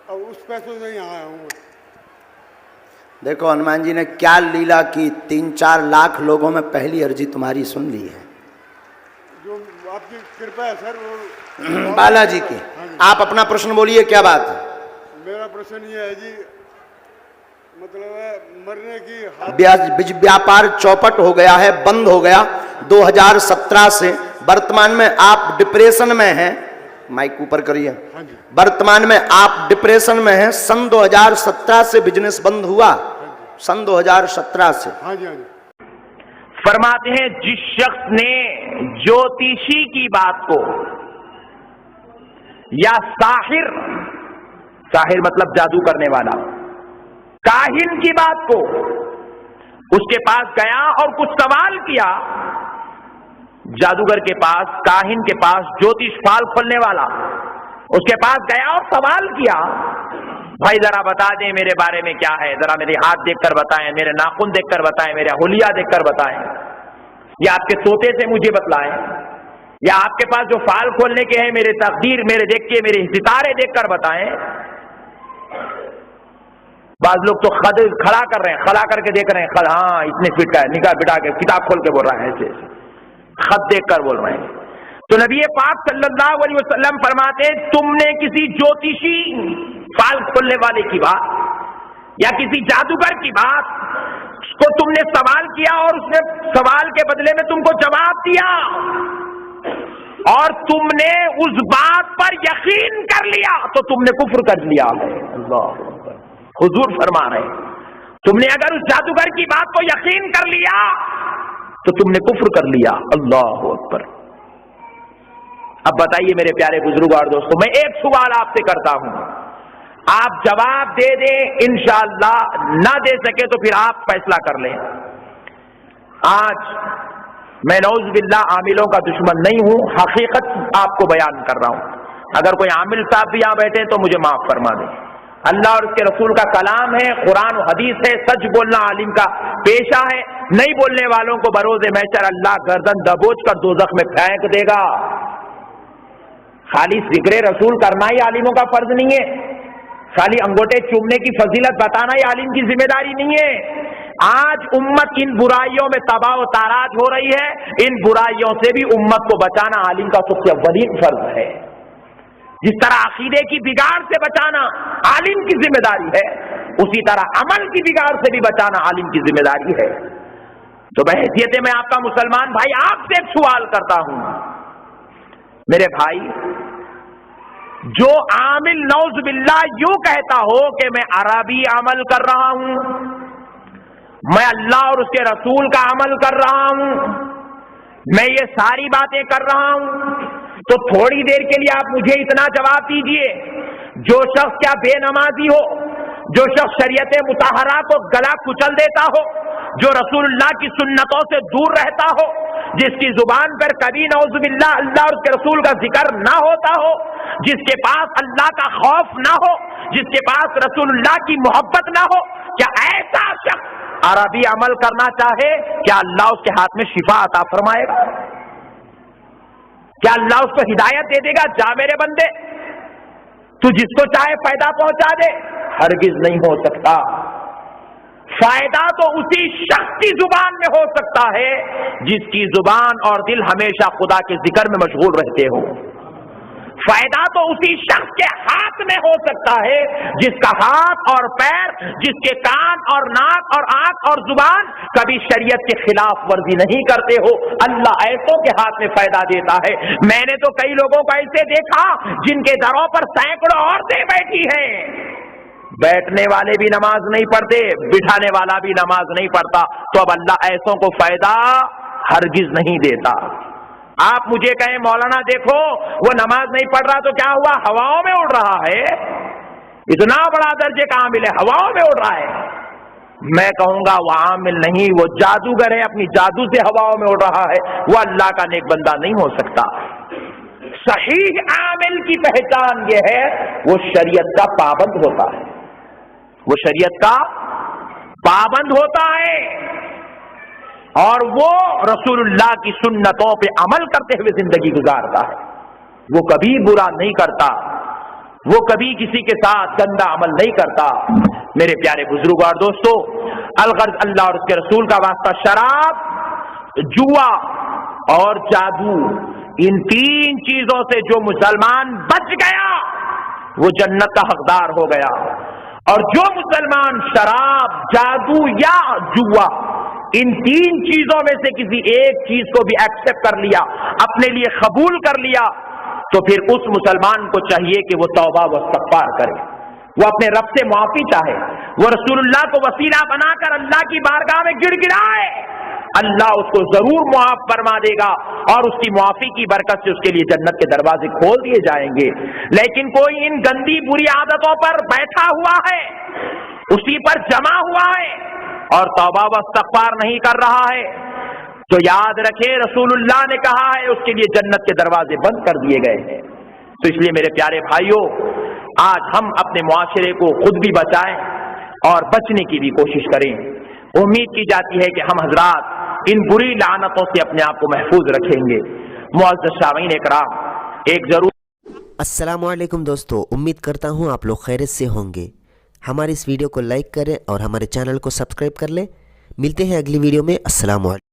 अब उस पैसों से यहाँ आया हूँ। देखो हनुमान जी ने क्या लीला की, 3-4 लाख लोगों में पहली अर्जी तुम्हारी सुन ली है, जो आपकी कृपा है सर, वो बालाजी की। आप अपना प्रश्न बोलिए, क्या बात है? मेरा प्रश्न ये है जी, मतलब है मरने की व्यापार चौपट हो गया है, बंद हो गया 2017 से। वर्तमान में आप डिप्रेशन में हैं, माइक ऊपर करिए। वर्तमान में आप डिप्रेशन में हैं। सन 2017 से बिजनेस बंद हुआ, सन 2017 से। हाँ जी, हाँ जी। फरमाते हैं जिस शख्स ने ज्योतिषी की बात को या साहिर, साहिर मतलब जादू करने वाला, काहिन की बात को उसके पास गया और कुछ सवाल किया, जादूगर के पास, काहिन के पास, ज्योतिष फाल खोलने वाला, उसके पास गया और सवाल किया, भाई जरा बता दें मेरे बारे में क्या है, जरा मेरे हाथ देखकर बताएं, मेरे नाखून देखकर बताएं, मेरा हुलिया देखकर बताएं, या आपके तोते से मुझे बतलाएं, या आपके पास जो फाल खोलने के हैं मेरे तकदीर मेरे देख के, मेरे सितारे देखकर बताएं। बाज लोग तो खद खड़ा कर रहे हैं, खड़ा करके देख रहे हैं, हाँ इतने फीट का है, निकाह बिठा के किताब खोल के बोल रहा है, ऐसे खत देख कर बोल रहे हैं। तो नबी पाक सल्लल्लाहु अलैहि वसल्लम फरमाते, तुमने किसी ज्योतिषी फाल खोलने वाले की बात या किसी जादूगर की बात को तुमने सवाल किया और उसने सवाल के बदले में तुमको जवाब दिया और तुमने उस बात पर यकीन कर लिया तो तुमने कुफ्र कर लिया है। अल्लाह हुजूर फरमा रहे, तुमने अगर उस जादूगर की बात को यकीन कर लिया तो तुमने कुफ्र कर लिया। अल्लाह अकबर। अब बताइए मेरे प्यारे बुजुर्ग और दोस्तों, मैं एक सवाल आपसे करता हूं, आप जवाब दे दें इंशाअल्लाह, ना दे सके तो फिर आप फैसला कर लें। आज मैं नौज़ बिल्लाह आमिलों का दुश्मन नहीं हूं, हकीकत आपको बयान कर रहा हूं। अगर कोई आमिल साहब भी यहां बैठे तो मुझे माफ फरमा दें। अल्लाह और उसके रसूल का कलाम है, कुरान और हदीस है, सच बोलना आलिम का पेशा है। नहीं बोलने वालों को बरोज़े महशर अल्लाह गर्दन दबोच कर दोज़ख में फेंक देगा। खाली जिक्र रसूल करना ही आलिमों का फर्ज नहीं है, खाली अंगूठे चूमने की फजीलत बताना ही आलिम की जिम्मेदारी नहीं है। आज उम्मत इन बुराइयों में तबाह ताराज हो रही है, इन बुराइयों से भी उम्मत को बचाना आलिम का सबसे अव्वलीन फर्ज है। जिस तरह अकीदे की बिगाड़ से बचाना आलिम की जिम्मेदारी है, उसी तरह अमल की बिगाड़ से भी बचाना आलिम की जिम्मेदारी है। तो बहैसियत में आपका मुसलमान भाई आपसे एक सवाल करता हूं, मेरे भाई, जो आमिल नौज़ बिल्लाह यूं कहता हो कि मैं अरबी अमल कर रहा हूं, मैं अल्लाह और उसके रसूल का अमल कर रहा हूं, मैं ये सारी बातें कर रहा हूं, तो थोड़ी देर के लिए आप मुझे इतना जवाब दीजिए, जो शख्स क्या बेनमाजी हो, जो शख्स शरीयत मुताहरा को गला कुचल देता हो, जो रसूलुल्लाह की सुन्नतों से दूर रहता हो, जिसकी जुबान पर कभी नौज़ुबिल्लाह अल्लाह और उसके रसूल का जिक्र ना होता हो, जिसके पास अल्लाह का खौफ ना हो, जिसके पास रसूलुल्लाह की मोहब्बत ना हो, क्या ऐसा शख्स अरबी अमल करना चाहे, क्या अल्लाह उसके हाथ में शिफा अता फरमाएगा? क्या अल्लाह उसको हिदायत दे देगा, जा मेरे बंदे तू जिसको चाहे फायदा पहुंचा दे? हरगिज नहीं हो सकता। फायदा तो उसी शख्स की जुबान में हो सकता है जिसकी जुबान और दिल हमेशा खुदा के जिक्र में मशगूल रहते हो। फायदा तो उसी शख्स के हाथ में हो सकता है जिसका हाथ और पैर, जिसके कान और नाक और आंख और जुबान कभी शरीयत के खिलाफ वर्जी नहीं करते हो। अल्लाह ऐसों के हाथ में फायदा देता है। मैंने तो कई लोगों को ऐसे देखा जिनके दरों पर सैकड़ों औरतें बैठी हैं, बैठने वाले भी नमाज नहीं पढ़ते, बिठाने वाला भी नमाज नहीं पढ़ता, तो अब अल्लाह ऐसों को फायदा हरगिज नहीं देता। आप मुझे कहें मौलाना देखो वो नमाज नहीं पढ़ रहा तो क्या हुआ, हवाओं में उड़ रहा है, इतना बड़ा दर्जे का आमिल है, हवाओं में उड़ रहा है। मैं कहूंगा वो आमिल नहीं, वो जादूगर है, अपनी जादू से हवाओं में उड़ रहा है, वो अल्लाह का नेक बंदा नहीं हो सकता। सही आमिल की पहचान ये है वो शरीयत का पाबंद होता है, वो शरीयत का पाबंद होता है और वो रसूलुल्लाह की सुन्नतों पे अमल करते हुए जिंदगी गुजारता है। वो कभी बुरा नहीं करता, وہ کبھی کسی کے ساتھ گندا عمل نہیں کرتا. میرے پیارے بزرگ اور دوستو، الغرض اللہ اور اس کے رسول کا واسطہ، شراب، جوا اور جادو، ان تین چیزوں سے جو مسلمان بچ گیا وہ جنت کا حقدار ہو گیا. اور جو مسلمان شراب، جادو یا جوا، ان تین چیزوں میں سے کسی ایک چیز کو بھی ایکسپٹ کر لیا، اپنے لیے قبول کر لیا، تو پھر اس مسلمان کو چاہیے کہ وہ توبہ و استغفار کرے، وہ اپنے رب سے معافی چاہے، وہ رسول اللہ کو وسیلہ بنا کر اللہ کی بارگاہ میں گڑ گڑائے. اللہ اس کو ضرور معاف فرما دے گا اور اس کی معافی کی برکت سے اس کے لیے جنت کے دروازے کھول دیے جائیں گے. لیکن کوئی ان گندی بری عادتوں پر بیٹھا ہوا ہے، اسی پر جمع ہوا ہے اور توبہ و استغفار نہیں کر رہا ہے، تو یاد رکھے رسول اللہ نے کہا ہے اس کے لیے جنت کے دروازے بند کر دیے گئے ہیں. تو اس لیے میرے پیارے بھائیوں، آج ہم اپنے معاشرے کو خود بھی بچائیں اور بچنے کی بھی کوشش کریں. امید کی جاتی ہے کہ ہم حضرات ان بری لعنتوں سے اپنے آپ کو محفوظ رکھیں گے. معزز سامعین اکرام، ایک ضرور السلام علیکم دوستو، امید کرتا ہوں آپ لوگ خیریت سے ہوں گے. ہماری اس ویڈیو کو لائک کریں اور ہمارے چینل کو سبسکرائب کر لیں. ملتے ہیں اگلی ویڈیو میں. السلام علیکم.